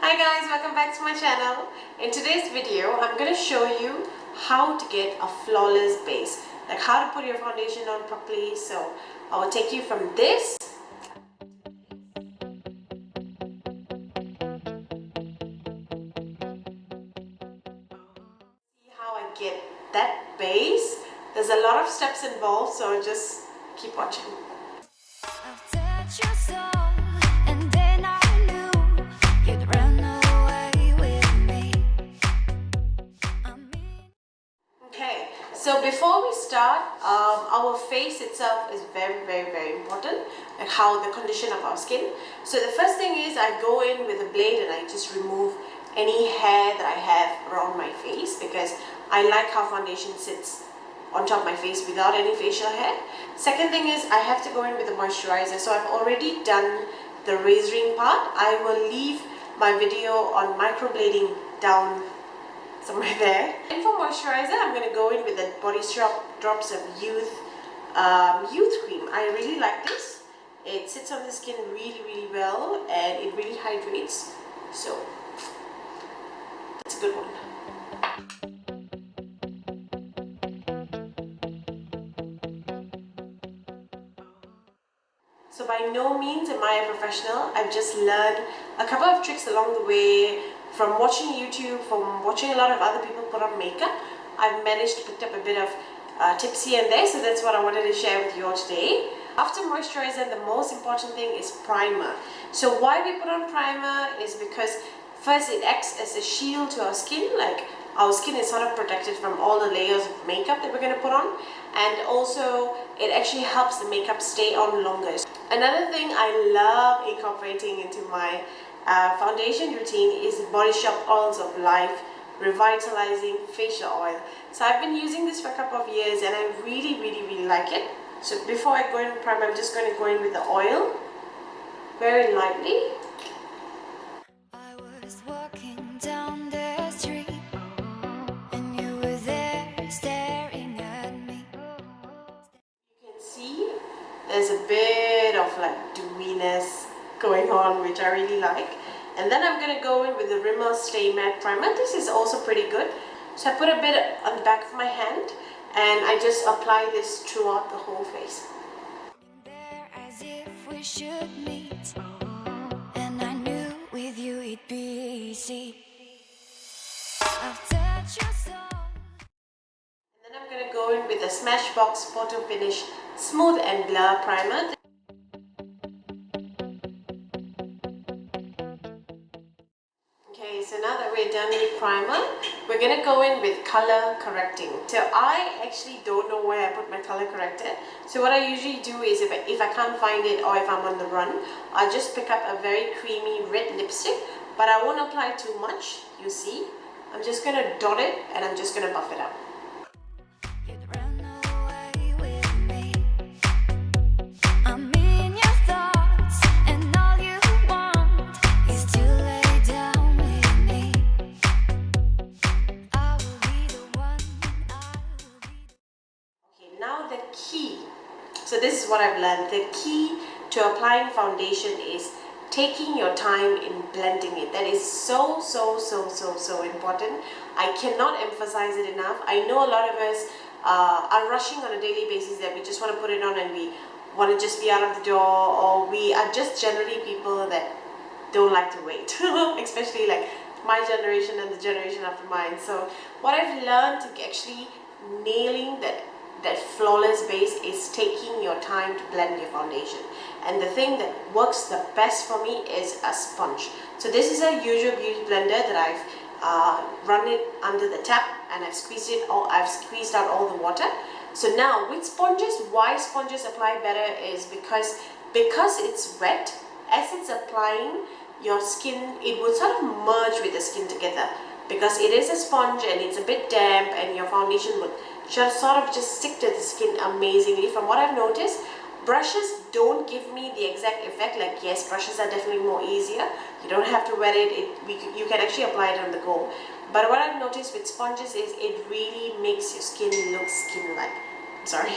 Hi guys, welcome back to my channel. In today's video, I'm going to show you how to get a flawless base, like how to put your foundation on properly. So I will take you from this see how I get that base. There's a lot of steps involved, so just keep watching. Okay, so before we start, our face itself is very important, like how the condition of our skin. So the first thing is I go in with a blade and I just remove any hair that I have around my face, because I like how foundation sits on top of my face without any facial hair. Second thing is I have to go in with a moisturizer. So I've already done the razoring part. I will leave my video on microblading down somewhere there. And for moisturizer, I'm going to go in with the Body Shop drops of youth cream. I really like this. It sits on the skin really well and it really hydrates. So that's a good one. So by no means am I a professional. I've just learned a couple of tricks along the way from watching YouTube, from watching a lot of other people put on makeup. I've managed to pick up a bit of tips here and there, so that's what I wanted to share with you all today. After moisturizer, the most important thing is primer. So why we put on primer is because first it acts as a shield to our skin, like our skin is sort of protected from all the layers of makeup that we're going to put on, and also it actually helps the makeup stay on longer. Another thing I love incorporating into my foundation routine is Body Shop Oils of Life Revitalising Facial Oil. So I've been using this for a couple of years and I really like it. So before I go in with primer, I'm just going to go in with the oil very lightly. I was walking down the street and you were there staring at me. You can see there's a bit of like dewiness going on, which I really like. And then I'm going to go in with the Rimmel Stay Matte Primer. This is also pretty good. So I put a bit on the back of my hand and I just apply this throughout the whole face. There as if we should meet, and I knew with you it'd be easy. I've touched your soul. And then I'm going to go in with the Smashbox Photo Finish Smooth and Blur Primer. Okay, so now that we're done with primer, we're going to go in with color correcting. So I actually don't know where I put my color corrector. So what I usually do is if I can't find it or if I'm on the run, I'll just pick up a very creamy red lipstick, but I won't apply too much, you see. I'm just going to dot it and I'm just going to buff it up. You'd run away with me. I'm in your thoughts, and all you want is to lay down with me. I will be the one, I will be the... Okay, now the key. So this is what I've learned. The key to applying foundation is taking your time in blending it. That is so important. I cannot emphasize it enough. I know a lot of us are rushing on a daily basis, that we just want to put it on and we want to just be out of the door, or we are just generally people that don't like to wait, especially like my generation and the generation after mine. So what I've learned to actually nailing that flawless base is taking your time to blend your foundation. And the thing that works the best for me is a sponge. So this is a usual beauty blender that I've run it under the tap and I've squeezed out all the water. So now with sponges, why sponges apply better is because it's wet. As it's applying, your skin, it will sort of merge with the skin together, because it is a sponge and it's a bit damp, and your foundation would sort of just stick to the skin amazingly. From what I've noticed, brushes don't give me the exact effect. Like, yes, brushes are definitely more easier. You don't have to wet it. You can actually apply it on the go. But what I've noticed with sponges is it really makes your skin look skin-like. Sorry.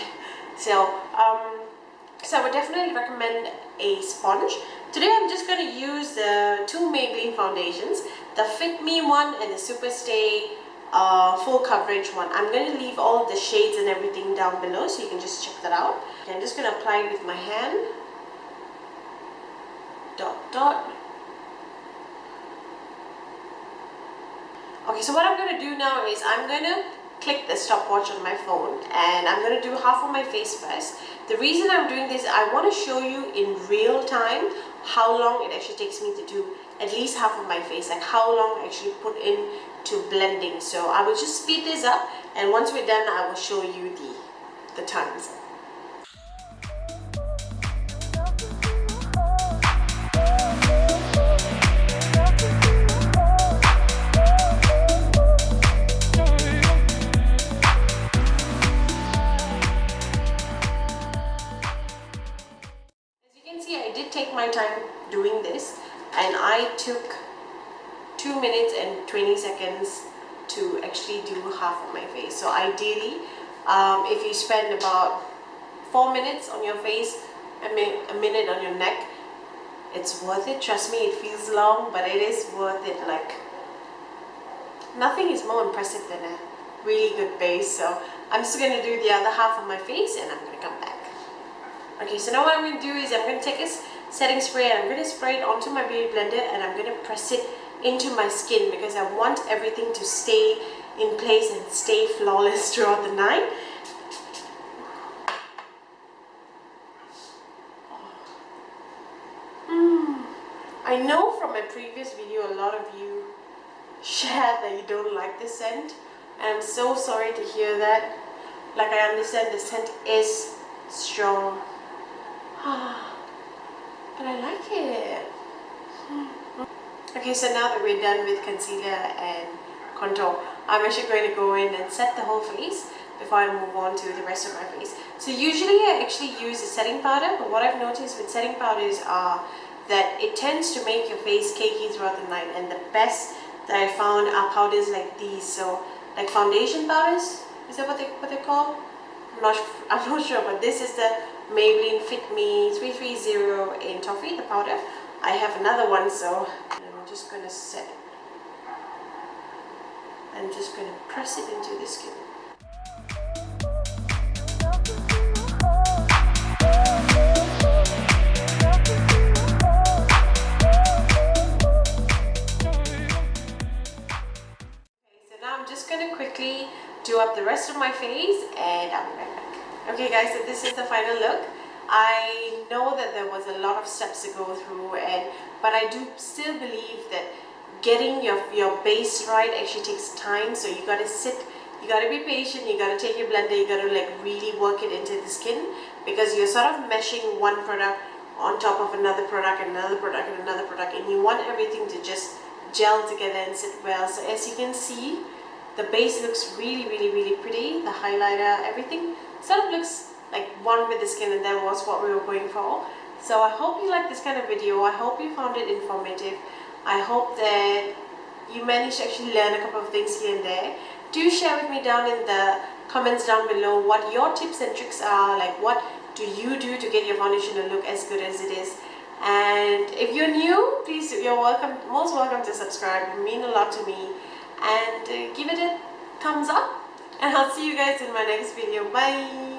So I would definitely recommend a sponge. Today I'm just going to use the two Maybelline foundations, the Fit Me one and the Super Stay full coverage one. I'm going to leave all the shades and everything down below so you can just check that out. Okay, I'm just going to apply it with my hand. Dot dot. Okay, so what I'm going to do now is I'm going to click the stopwatch on my phone and I'm going to do half of my face first. The reason I'm doing this, I want to show you in real time how long it actually takes me to do at least half of my face, like how long I actually put in to blending. So I will just speed this up, and once we're done I will show you the times. Take my time doing this, and I took 2 minutes and 20 seconds to actually do half of my face. So ideally, if you spend about 4 minutes on your face, a minute on your neck, it's worth it. Trust me, it feels long, but it is worth it. Like, nothing is more impressive than a really good base. So I'm just going to do the other half of my face and I'm going to come back. Okay, so now what I'm going to do is I'm going to take a setting spray and I'm going to spray it onto my beauty blender and I'm going to press it into my skin because I want everything to stay in place and stay flawless throughout the night. I know from my previous video a lot of you shared that you don't like the scent, and I'm so sorry to hear that. Like, I understand the scent is strong. But I like it. Okay, so now that we're done with concealer and contour, I'm actually going to go in and set the whole face before I move on to the rest of my face. So usually I actually use a setting powder, but what I've noticed with setting powders are that it tends to make your face cakey throughout the night, and the best that I found are powders like these. So like foundation powders, is that what they're called? I'm not sure, but this is the Maybelline Fit Me 330 in Toffee, the powder. I have another one, so I'm just going to set it. I'm just going to press it into the skin. Okay, so now I'm just going to quickly do up the rest of my face and I'll be right back. Okay guys, so this is the final look. I know that there was a lot of steps to go through, but I do still believe that getting your base right actually takes time. So you gotta sit, you gotta be patient, you gotta take your blender, you gotta like really work it into the skin, because you're sort of meshing one product on top of another product and another product and another product, and you want everything to just gel together and sit well. So as you can see, the base looks really, really, really pretty. The highlighter, everything sort of looks like one with the skin, and that was what we were going for. So I hope you like this kind of video. I hope you found it informative. I hope that you managed to actually learn a couple of things here and there. Do share with me down in the comments down below what your tips and tricks are. Like, what do you do to get your foundation to look as good as it is? And if you're new, please, you're welcome, most welcome to subscribe. It means a lot to me. And give it a thumbs up. And I'll see you guys in my next video. Bye.